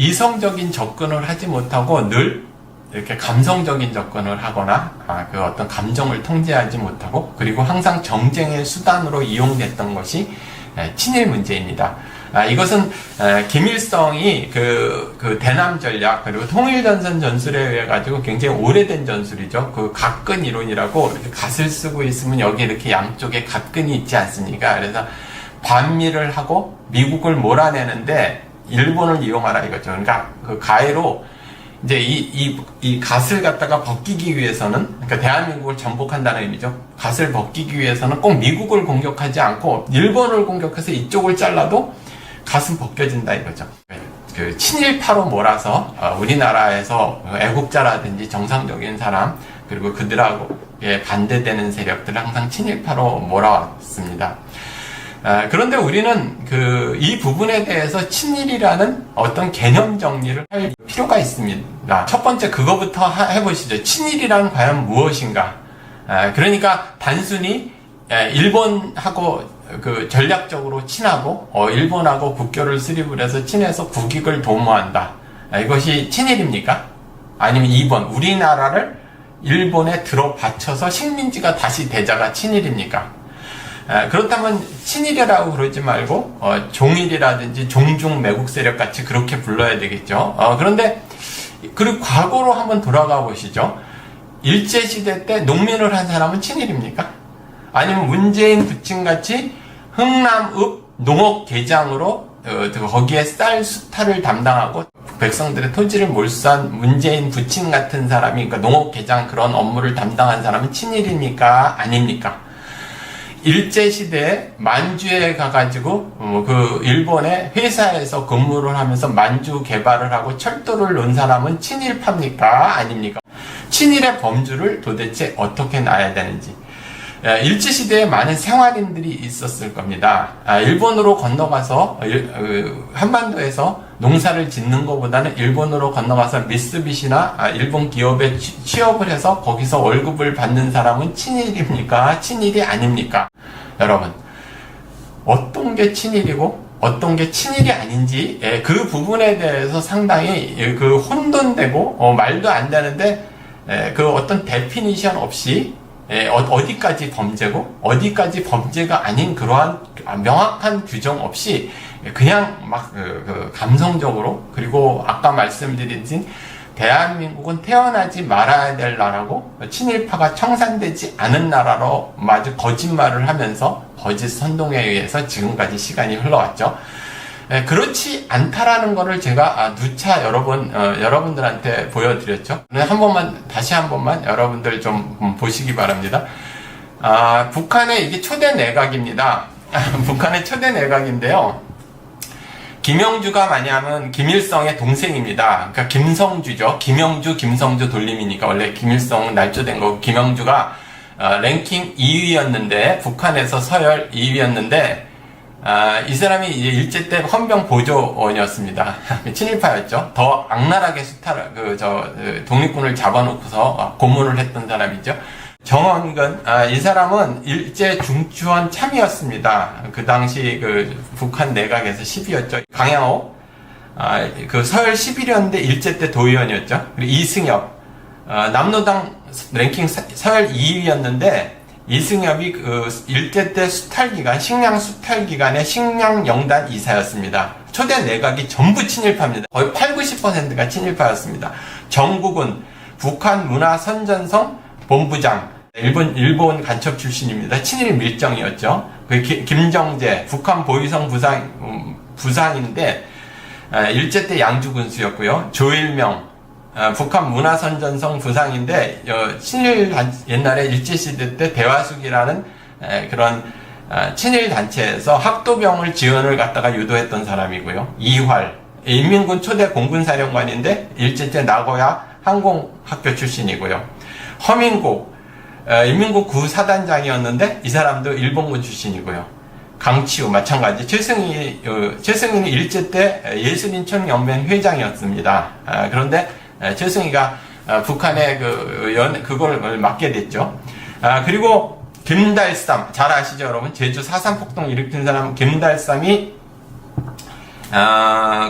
이성적인 접근을 하지 못하고 늘 이렇게 감성적인 접근을 하거나 그 어떤 감정을 통제하지 못하고, 그리고 항상 정쟁의 수단으로 이용됐던 것이 친일 문제입니다. 이것은 김일성이 그 대남 전략 그리고 통일전선 전술에 의해 가지고 굉장히 오래된 전술이죠. 그 갑근 이론이라고, 이렇게 갓을 쓰고 있으면 여기 이렇게 양쪽에 갑근이 있지 않습니까? 그래서 반미를 하고 미국을 몰아내는데 일본을 이용하라 이거죠. 그러니까 그 가해로 이제 이 갓을 갖다가 벗기기 위해서는, 그러니까 대한민국을 전복한다는 의미죠. 갓을 벗기기 위해서는 꼭 미국을 공격하지 않고 일본을 공격해서 이쪽을 잘라도 갓은 벗겨진다 이거죠. 그 친일파로 몰아서 우리나라에서 애국자라든지 정상적인 사람, 그리고 그들하고 반대되는 세력들을 항상 친일파로 몰아왔습니다. 그런데 우리는 이 부분에 대해서 친일이라는 어떤 개념 정리를 할 필요가 있습니다. 첫 번째 그거부터 해보시죠. 친일이란 과연 무엇인가? 그러니까 단순히 일본하고 전략적으로 친하고 일본하고 국교를 수립을 해서 친해서 국익을 도모한다. 이것이 친일입니까? 아니면 2번 우리나라를 일본에 들어받쳐서 식민지가 다시 되자가 친일입니까? 그렇다면 친일이라고 그러지 말고 종일이라든지 종중 매국 세력 같이 그렇게 불러야 되겠죠. 그런데 그리고 과거로 한번 돌아가 보시죠. 일제시대 때 농민을 한 사람은 친일입니까? 아니면 문재인 부친같이 흥남읍 농업계장으로 거기에 쌀 수탈을 담당하고 백성들의 토지를 몰수한 문재인 부친 같은 사람이, 그러니까 농업계장 그런 업무를 담당한 사람은 친일입니까? 아닙니까? 일제시대에 만주에 가가지고 그 일본의 회사에서 근무를 하면서 만주 개발을 하고 철도를 놓은 사람은 친일파입니까? 아닙니까? 친일의 범주를 도대체 어떻게 놔야 되는지. 일제시대에 많은 생활인들이 있었을 겁니다. 일본으로 건너가서 한반도에서 농사를 짓는 것보다는 일본으로 건너가서 미쓰비시나 일본 기업에 취업을 해서 거기서 월급을 받는 사람은 친일입니까? 친일이 아닙니까? 여러분, 어떤 게 친일이고 어떤 게 친일이 아닌지 그 부분에 대해서 상당히 혼돈되고 말도 안 되는데 그 어떤 데피니션 없이 어디까지 범죄고 어디까지 범죄가 아닌 그러한 명확한 규정 없이 그냥 막 감성적으로, 그리고 아까 말씀드린 대한민국은 태어나지 말아야 될 나라고 친일파가 청산되지 않은 나라로 마주 거짓말을 하면서 거짓 선동에 의해서 지금까지 시간이 흘러왔죠. 그렇지 않다라는 거를 제가 누차 여러분들한테 보여드렸죠. 다시 한 번만 여러분들 좀 보시기 바랍니다. 북한의 이게 초대 내각입니다. 북한의 초대 내각인데요. 김영주가 뭐냐면 김일성의 동생입니다. 그러니까 김성주죠. 김영주, 김성주 돌림이니까 원래 김일성은 날조된 거고, 김영주가 랭킹 2위였는데 북한에서 서열 2위였는데 이 사람이 이제 일제 때 헌병 보조원이었습니다. 친일파였죠. 더 악랄하게 독립군을 잡아놓고서 고문을 했던 사람이죠. 정원근, 이 사람은 일제 중추원 참이었습니다. 그 당시 북한 내각에서 10위였죠. 강양호, 서열 11위였는데 일제 때 도의원이었죠. 그리고 이승엽, 남노당 랭킹 서열 2위였는데 이승엽이 일제 때 식량 수탈 기간에 식량영단 이사였습니다. 초대 내각이 전부 친일파입니다. 거의 80~90%가 친일파였습니다. 정국은 북한 문화선전성 본부장, 일본 간첩 출신입니다. 친일 밀정이었죠. 김정재, 북한 보위성 부상인데 일제 때 양주군수였고요. 조일명, 북한 문화선전성 부상인데 친일 옛날에 일제시대 때 대화숙이라는 그런 친일 단체에서 학도병을 지원을 갖다가 유도했던 사람이고요. 이활, 인민군 초대 공군사령관인데 일제 때 나고야 항공학교 출신이고요. 허민국, 인민군 구사단장이었는데 이 사람도 일본군 출신이고요. 강치우 마찬가지. 최승희는 일제 때 예술인촌연맹 회장이었습니다. 그런데 최승희가 북한에 그걸 맡게 됐죠. 그리고 김달삼, 잘 아시죠 여러분? 제주 4.3 폭동 일으킨 사람 김달삼이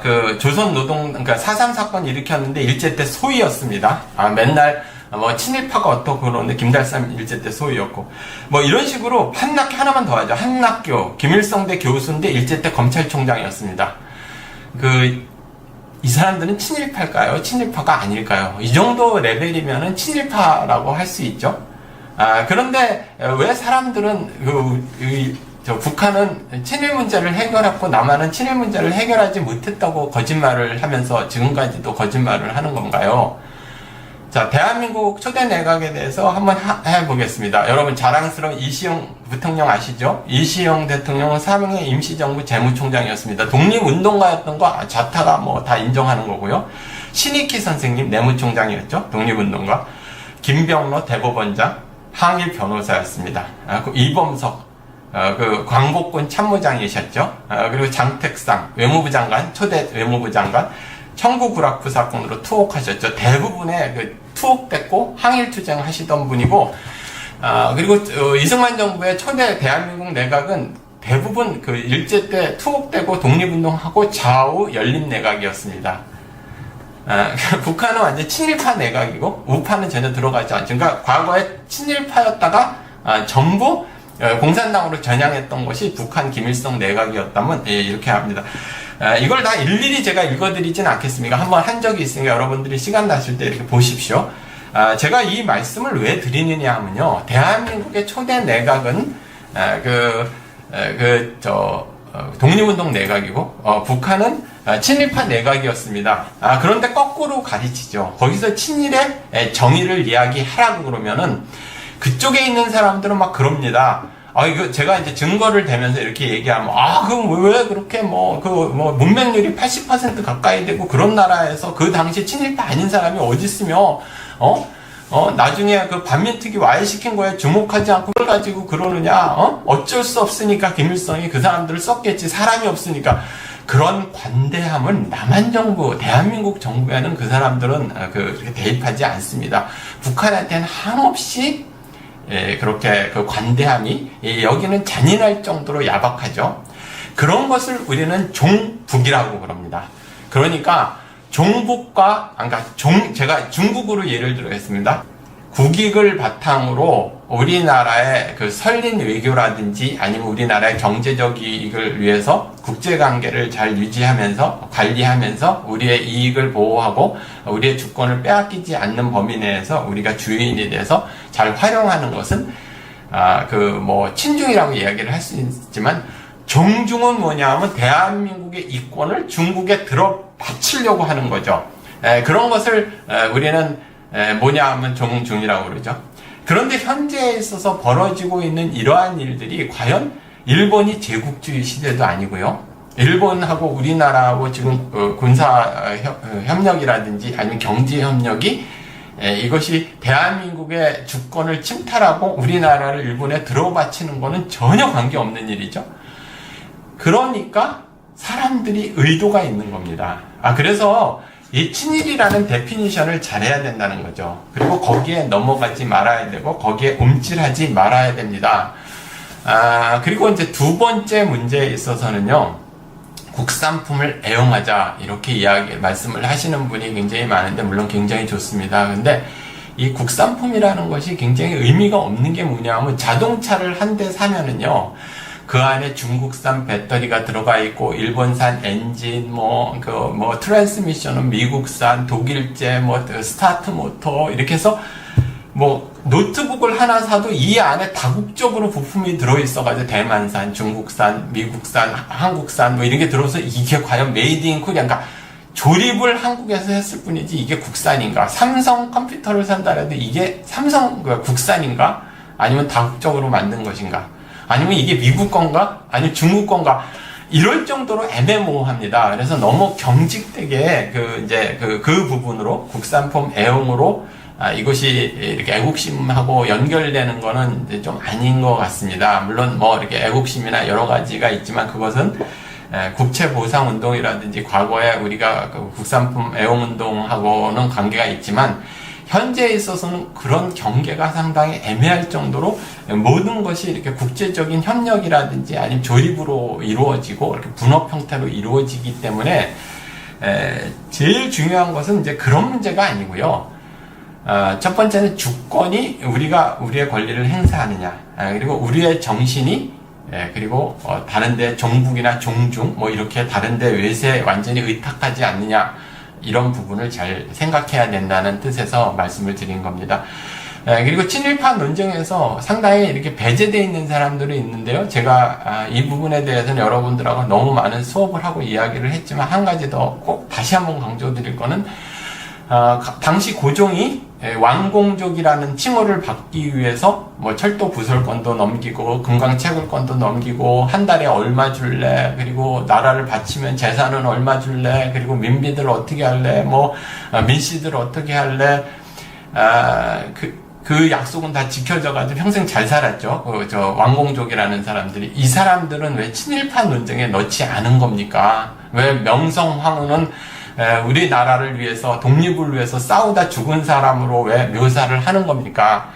그 조선 노동, 그러니까 4.3 사건 일으켰는데 일제 때 소위였습니다. 맨날 뭐 친일파가 어떻고 그러는데 김달삼 일제 때 소위였고 뭐 이런 식으로 한학교 하나만 더 하죠. 한학교 김일성대 교수인데 일제 때 검찰총장이었습니다. 이 사람들은 친일파일까요? 친일파가 아닐까요? 이 정도 레벨이면은 친일파라고 할 수 있죠. 그런데 왜 사람들은 북한은 친일 문제를 해결했고 남한은 친일 문제를 해결하지 못했다고 거짓말을 하면서 지금까지도 거짓말을 하는 건가요? 자, 대한민국 초대 내각에 대해서 한번 해보겠습니다. 여러분 자랑스러운 이시영 부통령 아시죠? 이시영 대통령은 4명의 임시정부 재무총장이었습니다. 독립운동가였던 거 자타가 뭐 다 인정하는 거고요. 신익희 선생님 내무총장이었죠. 독립운동가. 김병로 대법원장, 항일 변호사였습니다. 이범석 광복군 참모장이셨죠. 그리고 장택상 외무부 장관, 초대 외무부 장관, 청구구락부 사건으로 투옥하셨죠. 대부분의 투옥됐고 항일투쟁 하시던 분이고, 그리고 이승만 정부의 초대 대한민국 내각은 대부분 일제 때 투옥되고 독립운동하고 좌우 연립 내각이었습니다. 북한은 완전 친일파 내각이고 우파는 전혀 들어가지 않죠. 그러니까 과거에 친일파였다가 전부 공산당으로 전향했던 것이 북한 김일성 내각이었다면 이렇게 합니다. 이걸 다 일일이 제가 읽어드리진 않겠습니다. 한번 한 적이 있으니까 여러분들이 시간 나실 때 이렇게 보십시오. 제가 이 말씀을 왜 드리느냐 하면요. 대한민국의 초대 내각은 독립운동 내각이고 북한은 친일파 내각이었습니다. 그런데 거꾸로 가르치죠. 거기서 친일의 정의를 이야기하라고 그러면은 그쪽에 있는 사람들은 막 그럽니다. 이거 제가 이제 증거를 대면서 이렇게 얘기하면, 그럼 왜 그렇게 문맹률이 80% 가까이 되고 그런 나라에서 그 당시 친일파 아닌 사람이 어디 있으며, 나중에 반민특위 와해시킨 거에 주목하지 않고 그걸 가지고 그러느냐, 어쩔 수 없으니까 김일성이 그 사람들을 썼겠지, 사람이 없으니까. 그런 관대함은 남한 정부, 대한민국 정부에는 그 사람들은 그렇게 대입하지 않습니다. 북한한테는 한없이 그렇게 관대함이 여기는 잔인할 정도로 야박하죠. 그런 것을 우리는 종북이라고 그럽니다. 그러니까 종북과 제가 중국으로 예를 들겠습니다. 국익을 바탕으로 우리나라의 설린 외교라든지 아니면 우리나라의 경제적 이익을 위해서 국제관계를 잘 유지하면서 관리하면서 우리의 이익을 보호하고 우리의 주권을 빼앗기지 않는 범위 내에서 우리가 주인이 돼서 잘 활용하는 것은 친중이라고 이야기를 할 수 있지만 종중은 뭐냐 하면 대한민국의 이권을 중국에 들어 바치려고 하는 거죠. 그런 것을 우리는 뭐냐 하면 종중이라고 그러죠. 그런데 현재에 있어서 벌어지고 있는 이러한 일들이 과연 일본이 제국주의 시대도 아니고요. 일본하고 우리나라하고 지금 군사 협력이라든지 아니면 경제 협력이 이것이 대한민국의 주권을 침탈하고 우리나라를 일본에 들어바치는 것은 전혀 관계없는 일이죠. 그러니까 사람들이 의도가 있는 겁니다. 그래서 이 친일이라는 데피니션을 잘해야 된다는 거죠. 그리고 거기에 넘어가지 말아야 되고 거기에 움찔하지 말아야 됩니다. 그리고 이제 두 번째 문제에 있어서는요. 국산품을 애용하자 이렇게 말씀을 하시는 분이 굉장히 많은데 물론 굉장히 좋습니다. 근데 이 국산품이라는 것이 굉장히 의미가 없는 게 뭐냐면 자동차를 한 대 사면은요. 그 안에 중국산 배터리가 들어가 있고 일본산 엔진 트랜스미션은 미국산 독일제 스타트 모터 이렇게 해서 노트북을 하나 사도 이 안에 다국적으로 부품이 들어있어가지고 대만산, 중국산, 미국산, 한국산 이런 게 들어서 이게 과연 메이드 인 코리아 그러니까 조립을 한국에서 했을 뿐이지 이게 국산인가? 삼성 컴퓨터를 산다 해도 이게 삼성 국산인가? 아니면 다국적으로 만든 것인가? 아니면 이게 미국 건가? 아니면 중국 건가? 이럴 정도로 애매모호합니다. 그래서 너무 경직되게 그 부분으로 국산품 애용으로 이것이 이렇게 애국심하고 연결되는 거는 이제 좀 아닌 것 같습니다. 물론 이렇게 애국심이나 여러 가지가 있지만 그것은 국채보상운동이라든지 과거에 우리가 국산품 애용운동하고는 관계가 있지만 현재에 있어서는 그런 경계가 상당히 애매할 정도로 모든 것이 이렇게 국제적인 협력이라든지 아니면 조립으로 이루어지고 이렇게 분업 형태로 이루어지기 때문에 제일 중요한 것은 이제 그런 문제가 아니고요. 첫 번째는 주권이 우리가 우리의 권리를 행사하느냐, 그리고 우리의 정신이 그리고 다른데 종북이나 종중 뭐 이렇게 다른데 외세에 완전히 의탁하지 않느냐, 이런 부분을 잘 생각해야 된다는 뜻에서 말씀을 드린 겁니다. 그리고 친일파 논쟁에서 상당히 이렇게 배제되어 있는 사람들이 있는데요. 제가 이 부분에 대해서는 여러분들하고 너무 많은 수업을 하고 이야기를 했지만 한 가지 더 꼭 다시 한번 강조드릴 거는 당시 고종이 왕공족이라는 칭호를 받기 위해서 뭐 철도 부설권도 넘기고 금강 채굴권도 넘기고 한 달에 얼마 줄래, 그리고 나라를 바치면 재산은 얼마 줄래, 그리고 민비들 어떻게 할래, 뭐 민씨들 어떻게 할래, 그 약속은 다 지켜져가지고 평생 잘 살았죠. 저 왕공족이라는 사람들이. 이 사람들은 왜 친일파 논쟁에 넣지 않은 겁니까? 왜 명성황후는 우리나라를 위해서, 독립을 위해서 싸우다 죽은 사람으로 왜 묘사를 하는 겁니까?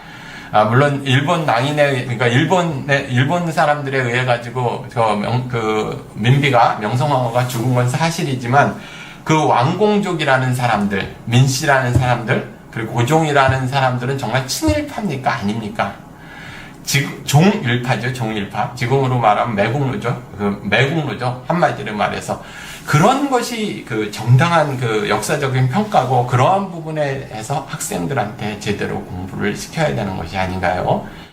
물론 일본 낭인에, 그러니까 일본 사람들에 의해 가지고 민비가, 명성황후가 죽은 건 사실이지만 그 왕공족이라는 사람들, 민씨라는 사람들, 그리고 고종이라는 사람들은 정말 친일파입니까? 아닙니까? 종일파죠, 종일파. 지금으로 말하면 매국노죠. 매국노죠. 한마디로 말해서. 그런 것이 정당한 역사적인 평가고, 그러한 부분에서 학생들한테 제대로 공부를 시켜야 되는 것이 아닌가요?